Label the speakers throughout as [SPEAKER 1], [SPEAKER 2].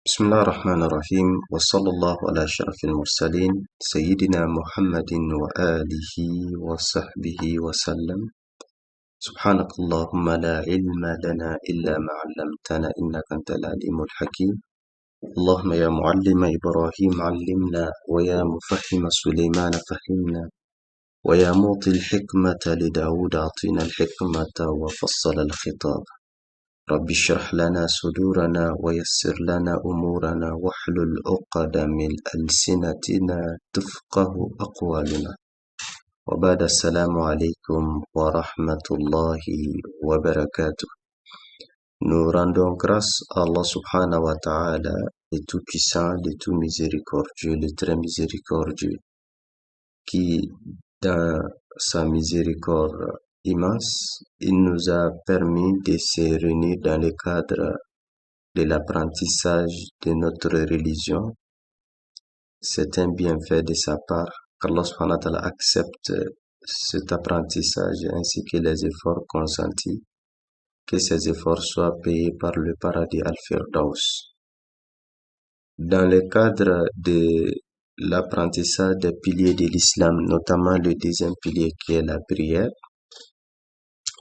[SPEAKER 1] بسم الله الرحمن الرحيم وصلى الله على أشرف المرسلين سيدنا محمد وآله وصحبه وسلم. سبحانك اللهم لا علم لنا إلا ما علمتنا إنك أنت العليم الحكيم. اللهم يا معلم إبراهيم علمنا، ويا مفهم سليمان فهمنا، ويا معطي الحكمة لداود أعطنا الحكمة وفصل الخطاب. رب اشرح لنا صدورنا ويسر لنا أمورنا واحلل عقد من ألسنتنا تفقه أقوالنا. وبعد السلام عليكم ورحمة الله وبركاته. Nous rendons grâce à Allah subhanahu wa ta'ala, le tout-puissant, le tout miséricordieux, le très miséricordieux, qui, dans sa miséricorde immense, il nous a permis de se réunir dans le cadre de l'apprentissage de notre religion. C'est un bienfait de sa part qu'Allah subhanahu wa ta'ala accepte cet apprentissage ainsi que les efforts consentis, que ces efforts soient payés par le paradis Al-Firdaus. Dans le cadre de l'apprentissage des piliers de l'islam, notamment le deuxième pilier qui est la prière,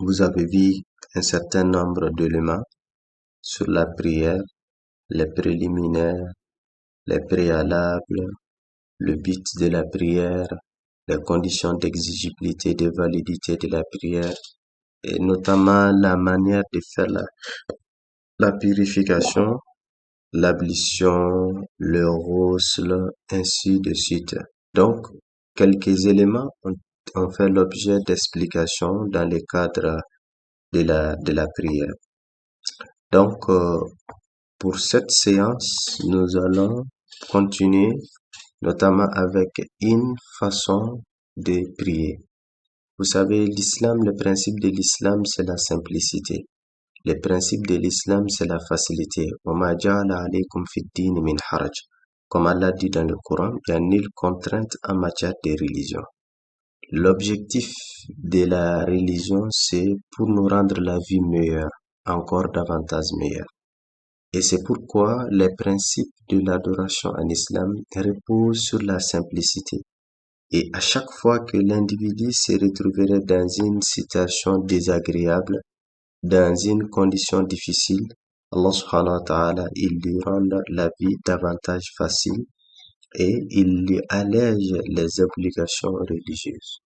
[SPEAKER 1] vous avez vu un certain nombre d'éléments sur la prière, les préliminaires, les préalables, le but de la prière, les conditions d'exigibilité et de validité de la prière, et notamment la manière de faire la purification, l'ablution, le ghusl, ainsi de suite. Donc, quelques éléments ont fait l'objet d'explications dans le cadre de la prière. Donc, pour cette séance, nous allons continuer notamment avec une façon de prier. Vous savez, l'islam, le principe de l'islam, c'est la simplicité. Le principe de l'islam, c'est la facilité. وَمَا جَعَلَ عَلَيْكُمْ فِي الدِّينِ مِنْ حَرَجٍ. Comme Allah dit dans le Coran, il n'y a nulle contrainte en matière de religion. L'objectif de la religion, c'est pour nous rendre la vie meilleure, encore davantage meilleure. Et c'est pourquoi les principes de l'adoration en islam reposent sur la simplicité. Et à chaque fois que l'individu se retrouverait dans une situation désagréable, dans une condition difficile, Allah subhanahu wa ta'ala, il lui rend la vie davantage facile et il lui allège les obligations religieuses.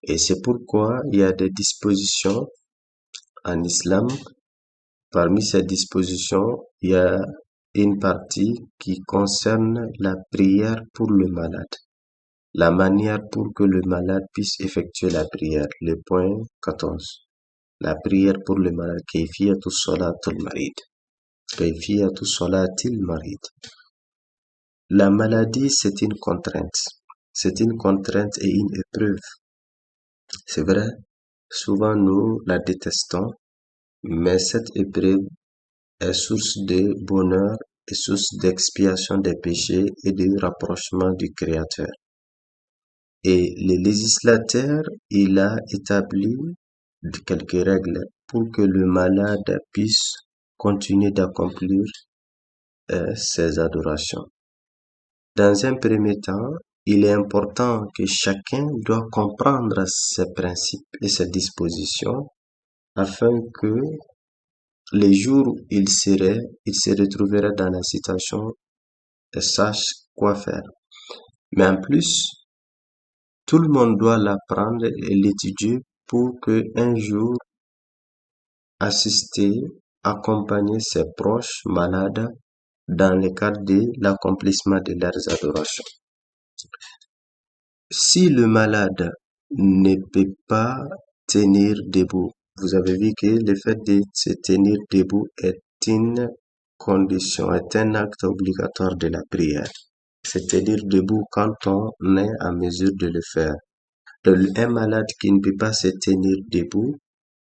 [SPEAKER 1] Et c'est pourquoi il y a des dispositions en islam. Parmi ces dispositions, il y a une partie qui concerne la prière pour le malade. La manière pour que le malade puisse effectuer la prière. Le point 14. La prière pour le malade. Kayfiyatu salatul marid. Kayfiyatu salatil marid. La maladie, c'est une contrainte. C'est une contrainte et une épreuve. C'est vrai, souvent nous la détestons, mais cette épreuve est source de bonheur et source d'expiation des péchés et de rapprochement du Créateur. Et le législateur, il a établi quelques règles pour que le malade puisse continuer d'accomplir ses adorations. Dans un premier temps, il est important que chacun doit comprendre ses principes et ses dispositions afin que les jours où il se retrouverait dans la situation et sache quoi faire. Mais en plus, tout le monde doit l'apprendre et l'étudier pour que un jour assister, accompagner ses proches malades dans le cadre de l'accomplissement de leurs adorations. Si le malade ne peut pas tenir debout, vous avez vu que le fait de se tenir debout est une condition, est un acte obligatoire de la prière. C'est tenir debout quand on est en mesure de le faire. Un malade qui ne peut pas se tenir debout,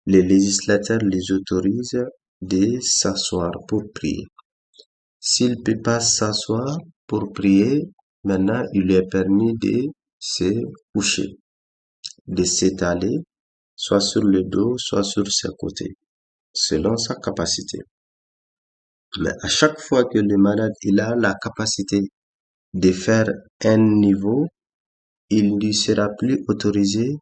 [SPEAKER 1] les législateurs les autorisent de s'asseoir pour prier. S'il ne peut pas s'asseoir pour prier, maintenant il lui est permis de se coucher, de s'étaler, soit sur le dos, soit sur ses côtés, selon sa capacité. Mais à chaque fois que le malade il a la capacité de faire un niveau, il ne sera plus autorisé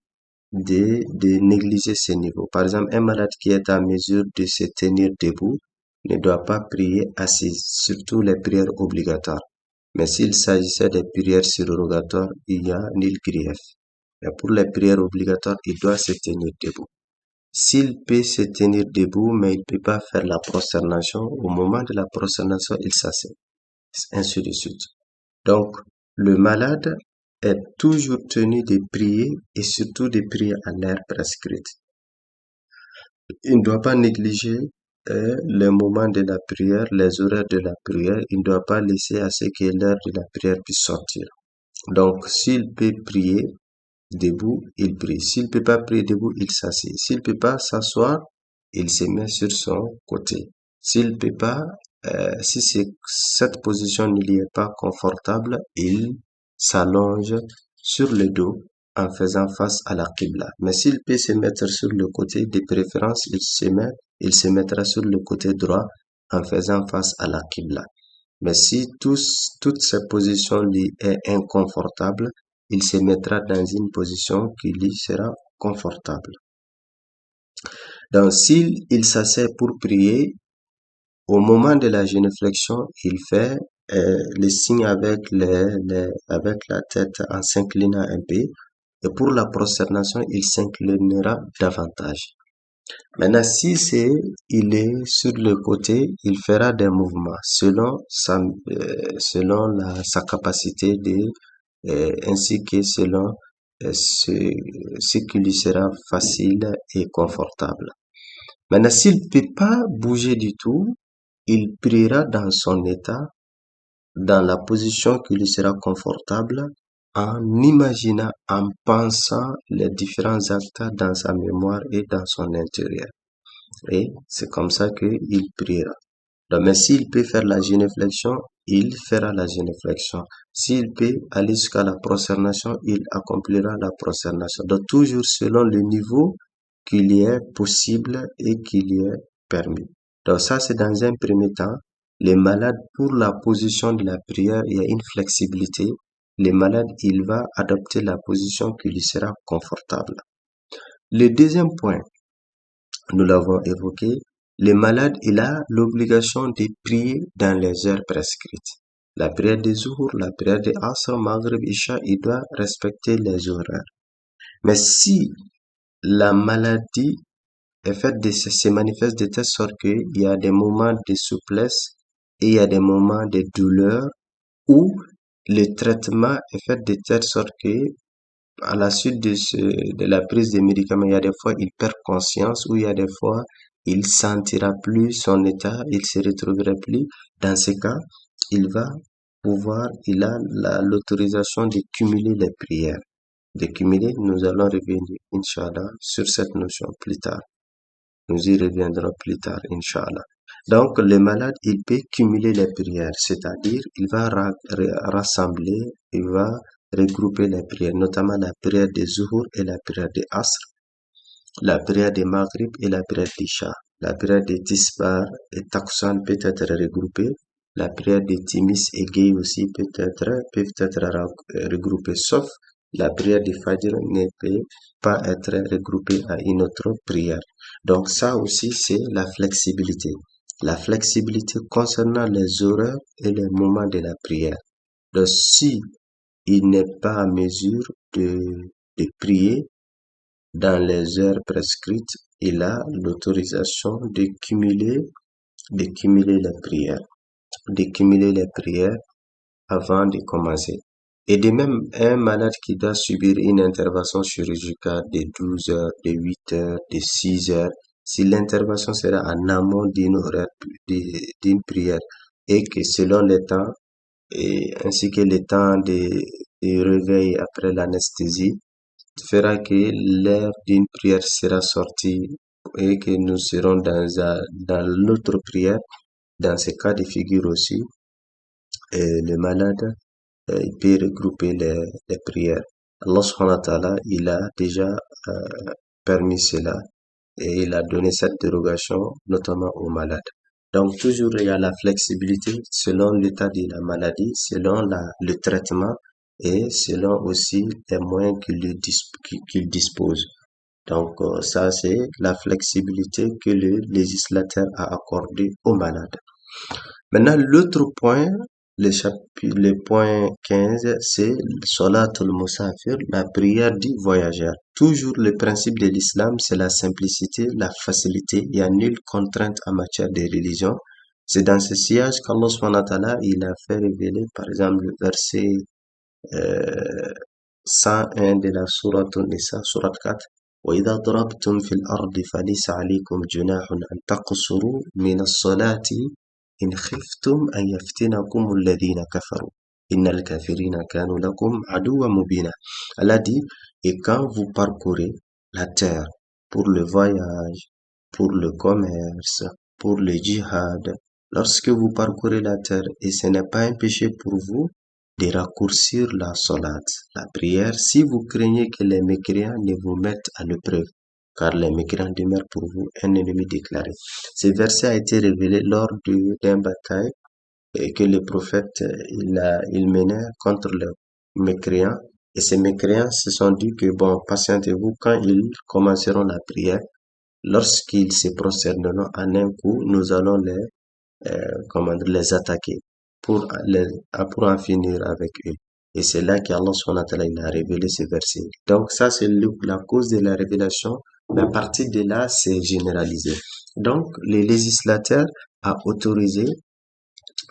[SPEAKER 1] de négliger ce niveau. Par exemple, un malade qui est en mesure de se tenir debout ne doit pas prier assis, surtout les prières obligatoires. Mais s'il s'agissait des prières surrogatoires, il y a nul grief. Mais pour les prières obligatoires, il doit se tenir debout. S'il peut se tenir debout, mais il ne peut pas faire la prosternation, au moment de la prosternation, il s'assied. Ainsi de suite. Donc, le malade est toujours tenu de prier et surtout de prier à l'heure prescrite. Il ne doit pas négliger les moments de la prière, les horaires de la prière. Il ne doit pas laisser à ce que l'heure de la prière puisse sortir. Donc, s'il peut prier debout, il prie. S'il ne peut pas prier debout, il s'assied. S'il ne peut pas s'asseoir, il se met sur son côté. S'il ne peut pas, si cette position ne lui est pas confortable, il s'allonge sur le dos en faisant face à la qibla. Mais s'il peut se mettre sur le côté, de préférence, il se mettra sur le côté droit en faisant face à la qibla. Mais si toutes ces positions lui est inconfortable, il se mettra dans une position qui lui sera confortable. Donc, s'il s'assied pour prier, au moment de la génuflexion, il fait les signes avec avec la tête en s'inclinant un peu. Et pour la prosternation, il s'inclinera davantage. Maintenant, si il est sur le côté, il fera des mouvements selon sa capacité ainsi que selon ce qui lui sera facile et confortable. Maintenant, s'il ne peut pas bouger du tout, il priera dans son état, dans la position qui lui sera confortable, en imaginant, en pensant les différents actes dans sa mémoire et dans son intérieur. Et c'est comme ça qu'il priera. Donc, mais s'il peut faire la génuflexion, il fera la génuflexion. S'il peut aller jusqu'à la prosternation, il accomplira la prosternation. Donc, toujours selon le niveau qu'il y est possible et qu'il y est permis. Donc, ça, c'est dans un premier temps. Les malades, pour la position de la prière, il y a une flexibilité. Les malades, il va adopter la position qui lui sera confortable. Le deuxième point, nous l'avons évoqué, le malade, il a l'obligation de prier dans les heures prescrites. La prière des Zuhur, la prière des Asr, Maghrib, Isha, il doit respecter les horaires. Mais si la maladie est faite se manifeste de telle sorte qu'il y a des moments de souplesse et il y a des moments de douleur où le traitement est fait de telle sorte que à la suite de la prise des médicaments, il y a des fois il perd conscience ou il y a des fois il sentira plus son état, il se retrouverait plus. Dans ce cas, il a l'autorisation de cumuler les prières. De cumuler, nous allons revenir, Inch'Allah, sur cette notion plus tard. Nous y reviendrons plus tard, Inch'Allah. Donc, le malade, il peut cumuler les prières, c'est-à-dire, il va rassembler, il va regrouper les prières, notamment la prière des Zuhur et la prière des Asr, la prière des Maghrib et la prière d'Isha. La prière des Tisbar et Taksan peut être regroupée. La prière des Timis et Gay aussi peuvent être regroupées, sauf la prière des Fajr ne peut pas être regroupée à une autre prière. Donc ça aussi, c'est la flexibilité. La flexibilité concernant les horaires et les moments de la prière. Donc si il n'est pas en mesure de prier dans les heures prescrites, il a l'autorisation de cumuler les prières avant de commencer. Et de même, un malade qui doit subir une intervention chirurgicale de 12 heures, de 8 heures, de 6 heures, si l'intervention sera en amont d'une prière et que selon le temps, et ainsi que le temps de réveil après l'anesthésie, fera que l'heure d'une prière sera sortie et que nous serons dans l'autre prière. Dans ce cas de figure aussi, le malade il peut regrouper les prières. Allah subhanahu wa ta'ala, il a déjà permis cela et il a donné cette dérogation notamment aux malades. Donc, toujours, il y a la flexibilité selon l'état de la maladie, selon le traitement et selon aussi les moyens qu'il dispose. Donc, ça, c'est la flexibilité que le législateur a accordée aux malades. Maintenant, l'autre point, le point 15, c'est Salatul Musafir, la prière du voyageur. Toujours le principe de l'islam, c'est la simplicité, la facilité. Il n'y a nulle contrainte en matière de religion. C'est dans ce sillage qu'Allah subhanahu wa ta'ala, il a fait révéler, par exemple, le verset 101 de la sourate Nisa, sourate 4. وإذا ضربتم في الأرض فليس عليكم جناح أن تقصروا من الصلاة إن خفتم أن يفتنكم الذين كفروا إن الكافرين كانوا لكم عدوا مبينا. Elle a dit, et quand vous parcourez la terre pour le voyage, pour le commerce, pour le djihad, lorsque vous parcourez la terre, et ce n'est pas un péché pour vous de raccourcir la salat, la prière, si vous craignez que les mécréants ne vous mettent à l'épreuve, car les mécréants demeurent pour vous un ennemi déclaré. Ce verset a été révélé lors d'une bataille que le prophète il menait contre les mécréants. Et ces mécréants se sont dit que bon, patientez-vous, quand ils commenceront la prière, lorsqu'ils se prosterneront en un coup, nous allons les attaquer pour en finir avec eux. Et c'est là qu'Allah subhanahu wa ta'ala il a révélé ce verset. Donc ça, c'est la cause de la révélation. Mais à partir de là, c'est généralisé. Donc, le législateur a autorisé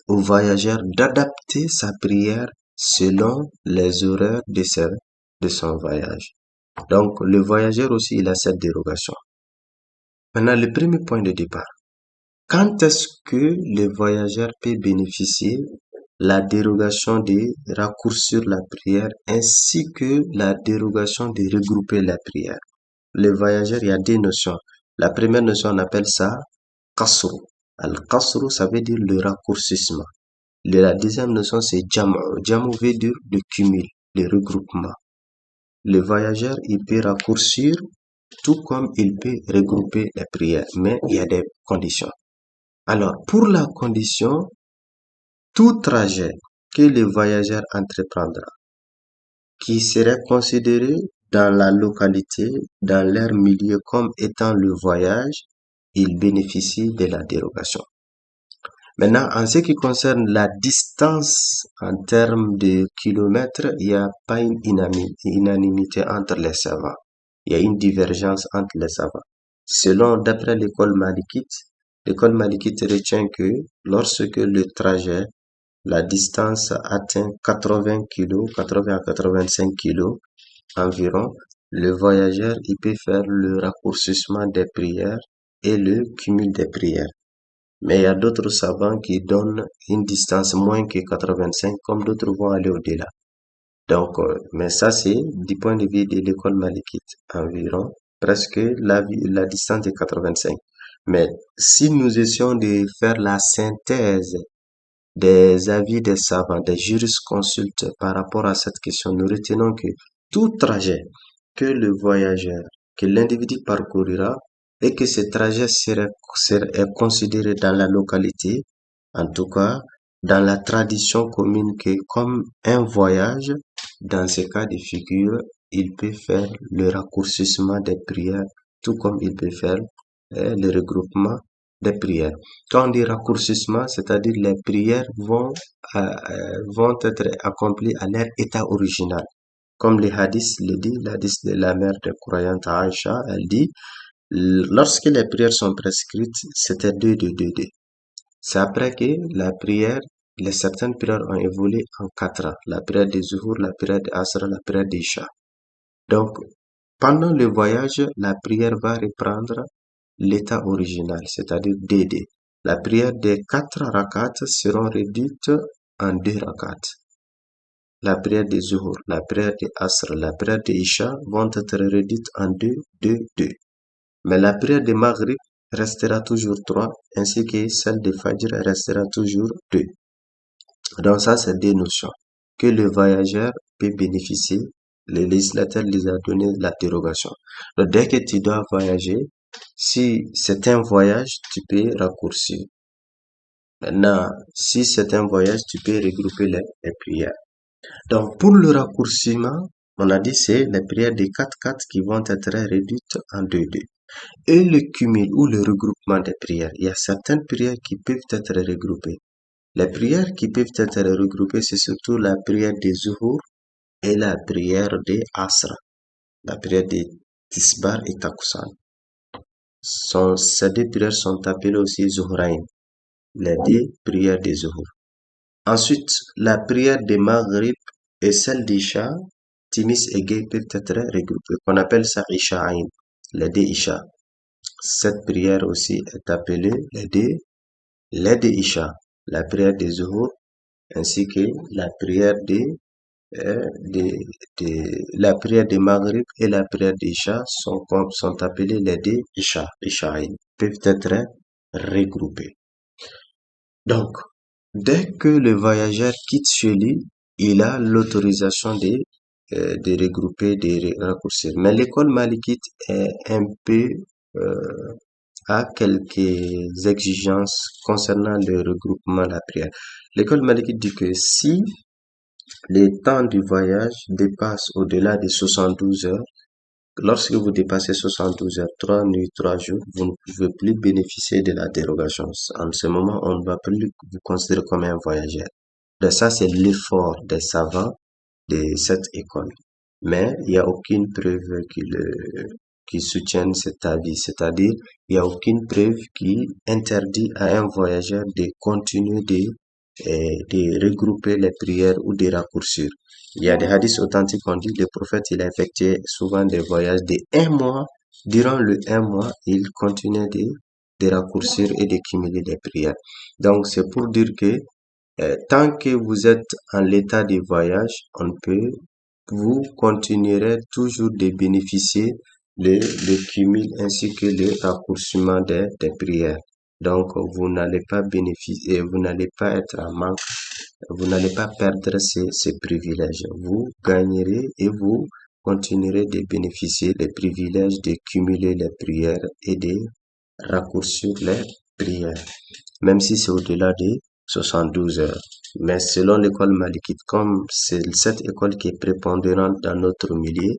[SPEAKER 1] au voyageur d'adapter sa prière selon les horaires de son voyage. Donc, le voyageur aussi, il a cette dérogation. Maintenant, le premier point de départ. Quand est-ce que le voyageur peut bénéficier la dérogation de raccourcir la prière ainsi que la dérogation de regrouper la prière? Le voyageur, il y a deux notions. La première notion, on appelle ça qasru. Al-qasru, ça veut dire le raccourcissement. La deuxième notion, c'est jam'u. Jam'u veut dire le cumul, le regroupement. Le voyageur, il peut raccourcir tout comme il peut regrouper les prières, mais il y a des conditions. Alors, pour la condition, tout trajet que le voyageur entreprendra, qui serait considéré dans la localité, dans leur milieu comme étant le voyage, il bénéficie de la dérogation. Maintenant, en ce qui concerne la distance en termes de kilomètres, il n'y a pas une unanimité entre les savants. Il y a une divergence entre les savants. D'après l'école malikite retient que lorsque le trajet, la distance atteint 80 kg, 80 à 85 kg environ, le voyageur, il peut faire le raccourcissement des prières et le cumul des prières. Mais il y a d'autres savants qui donnent une distance moins que 85, comme d'autres vont aller au-delà. Donc, mais ça c'est du point de vue de l'école malikite, environ presque la distance de 85. Mais si nous essayons de faire la synthèse des avis des savants, des jurisconsultes par rapport à cette question, nous retenons que tout trajet que le voyageur, que l'individu parcourira et que ce trajet est considéré dans la localité, en tout cas dans la tradition commune que comme un voyage, dans ce cas de figure, il peut faire le raccourcissement des prières, tout comme il peut faire le regroupement des prières. Quand on dit raccourcissement, c'est-à-dire les prières vont être accomplies à leur état original. Comme le hadith le dit, l'hadith de la mère de croyante Aïcha, elle dit, lorsque les prières sont prescrites, c'était 2, 2, 2, 2. C'est après que certaines prières ont évolué en 4 ans. La prière des Zuhur, la prière de Asr, la prière d'Isha. Donc, pendant le voyage, la prière va reprendre l'état original, c'est-à-dire 2, 2. La prière des 4 rakats seront réduites en 2 rakats. La prière des Zuhur, la prière de Asr, la prière de Isha vont être réduites en 2, 2, 2. Mais la prière de Maghrib restera toujours 3, ainsi que celle de Fajr restera toujours 2. Donc ça, c'est deux notions que le voyageur peut bénéficier. Le législateur les a donné la dérogation. Donc dès que tu dois voyager, si c'est un voyage, tu peux raccourcir. Maintenant, si c'est un voyage, tu peux regrouper les prières. Donc, pour le raccourcissement, on a dit c'est les prières des 4-4 qui vont être réduites en 2-2. Et le cumul ou le regroupement des prières, il y a certaines prières qui peuvent être regroupées. Les prières qui peuvent être regroupées, c'est surtout la prière des Zuhur et la prière des Asra. La prière des Tisbar et Takusan. Ces deux prières sont appelées aussi Zuhrain, les deux prières des Zuhur. Ensuite, la prière des Maghrib et celle d'Isha, Timis et Gay peuvent être regroupées. On appelle ça Isha'ain, les deux Isha. Cette prière aussi est appelée les deux Isha, la prière des Zuhur ainsi que la prière la prière des Maghrib et la prière d'Isha sont appelées les deux Isha, Isha'ain, peuvent être regroupées. Donc, dès que le voyageur quitte chez lui, il a l'autorisation de regrouper, de raccourcir. Mais l'école malikite est un peu, a quelques exigences concernant le regroupement de la prière. L'école malikite dit que si le temps du voyage dépasse au-delà de 72 heures, lorsque vous dépassez 72 heures, 3 nuits, 3 jours, vous ne pouvez plus bénéficier de la dérogation. En ce moment, on ne va plus vous considérer comme un voyageur. Donc ça, c'est l'effort des savants de cette école. Mais il n'y a aucune preuve qui soutienne cet avis. C'est-à-dire, il n'y a aucune preuve qui interdit à un voyageur de continuer de regrouper les prières ou de raccourcir. Il y a des hadiths authentiques qui ont dit que le prophète, il a effectué souvent des voyages de 1 mois. Durant le 1 mois, il continuait de raccourcir et de cumuler des prières. Donc, c'est pour dire que tant que vous êtes en l'état de voyage, vous continuerez toujours de bénéficier le cumul ainsi que le raccourcissement des prières. Donc, vous n'allez pas bénéficier, vous n'allez pas être en manque, vous n'allez pas perdre ces privilèges. Vous gagnerez et vous continuerez de bénéficier des privilèges de cumuler les prières et de raccourcir les prières, même si c'est au-delà de 72 heures. Mais selon l'école malikite, comme c'est cette école qui est prépondérante dans notre milieu,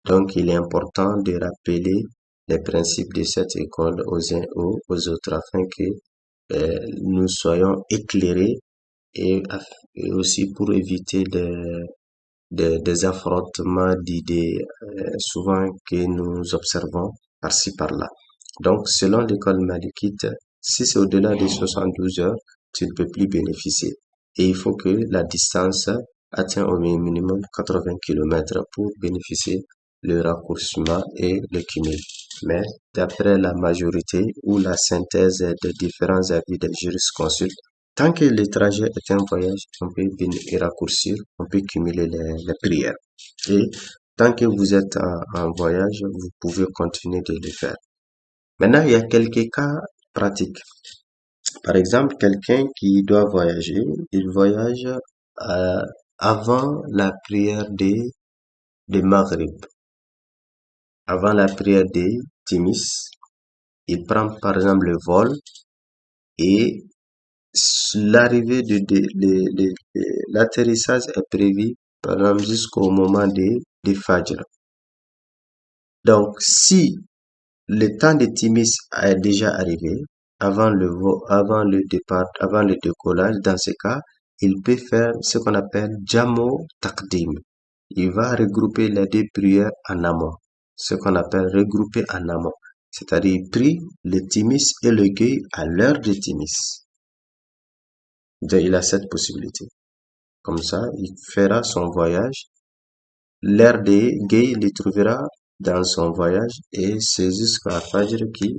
[SPEAKER 1] donc il est important de rappeler les principes de cette école aux uns aux autres afin que nous soyons éclairés et, et aussi pour éviter des affrontements d'idées souvent que nous observons par-ci par-là. Donc, selon l'école malikite, si c'est au-delà de 72 heures, tu ne peux plus bénéficier. Et il faut que la distance atteigne au minimum 80 km pour bénéficier le raccourcissement et le cumul. Mais d'après la majorité ou la synthèse des différents avis des jurisconsultes, tant que le trajet est un voyage, on peut raccourcir, on peut cumuler les prières. Et tant que vous êtes en voyage, vous pouvez continuer de le faire. Maintenant, il y a quelques cas pratiques. Par exemple, quelqu'un qui doit voyager, il voyage avant la prière de Maghrib, avant la prière de Timis. Il prend par exemple le vol et l'arrivée l'atterrissage est prévu par exemple jusqu'au moment de Fajr. Donc, si le temps de Timis est déjà arrivé, avant le départ, avant le décollage, dans ce cas, il peut faire ce qu'on appelle Jamo Takdim. Il va regrouper les deux prières en amont. Ce qu'on appelle regrouper en amont. C'est-à-dire, il prie le Timis et le Gay à l'heure de Timis. Donc, il a cette possibilité. Comme ça, il fera son voyage. L'heure des Gay, il trouvera dans son voyage et c'est jusqu'à Fajr qu'il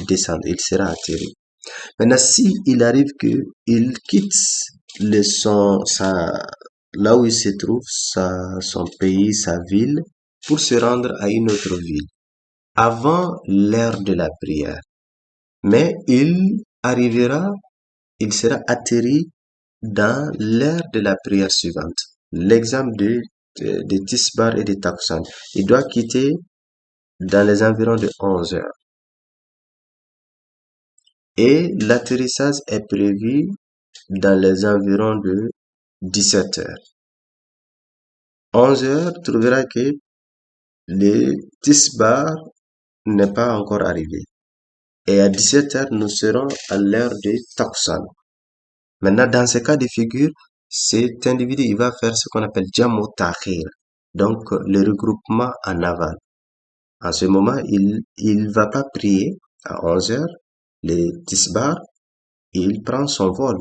[SPEAKER 1] descend, il sera atterri. Maintenant, si il arrive que il quitte là où il se trouve, son pays, sa ville, pour se rendre à une autre ville, avant l'heure de la prière. Mais il sera atterri dans l'heure de la prière suivante. L'exemple de Tisbar et de Takusan. Il doit quitter dans les environs de 11 heures. Et l'atterrissage est prévu dans les environs de 17 heures. 11 heures trouvera que le Tisbar n'est pas encore arrivé. Et à 17 heures, nous serons à l'heure de Takusan. Maintenant, dans ce cas de figure, cet individu, il va faire ce qu'on appelle Jamu Takhir. Donc, le regroupement en aval. En ce moment, il va pas prier à 11 heures. Le Tisbar, il prend son vol.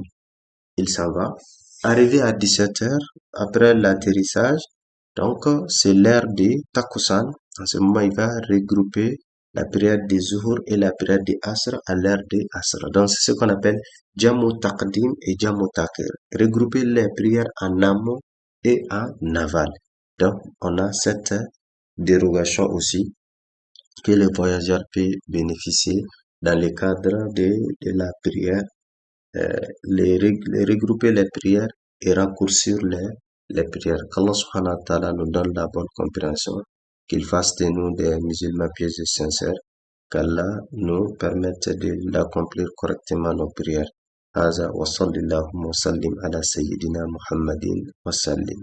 [SPEAKER 1] Il s'en va. Arrivé à 17 heures, après l'atterrissage, donc c'est l'heure de Takusan. En ce moment, il va regrouper la prière des Zuhur et la prière des Asr à l'heure de Asr. Donc, c'est ce qu'on appelle Jamu Taqdim et Jamu Takhir. Regrouper les prières en amont et en aval. Donc, on a cette dérogation aussi que le voyageur peut bénéficier dans le cadre de la prière, les regrouper les prières et raccourcir les prières. Qu'Allah subhanahu wa ta'ala nous donne la bonne compréhension, qu'il fasse de nous des musulmans pieux et sincères, qu'Allah nous permette d'accomplir correctement nos prières. هذا وصلى اللهم وسلم على سيدنا محمد وسلم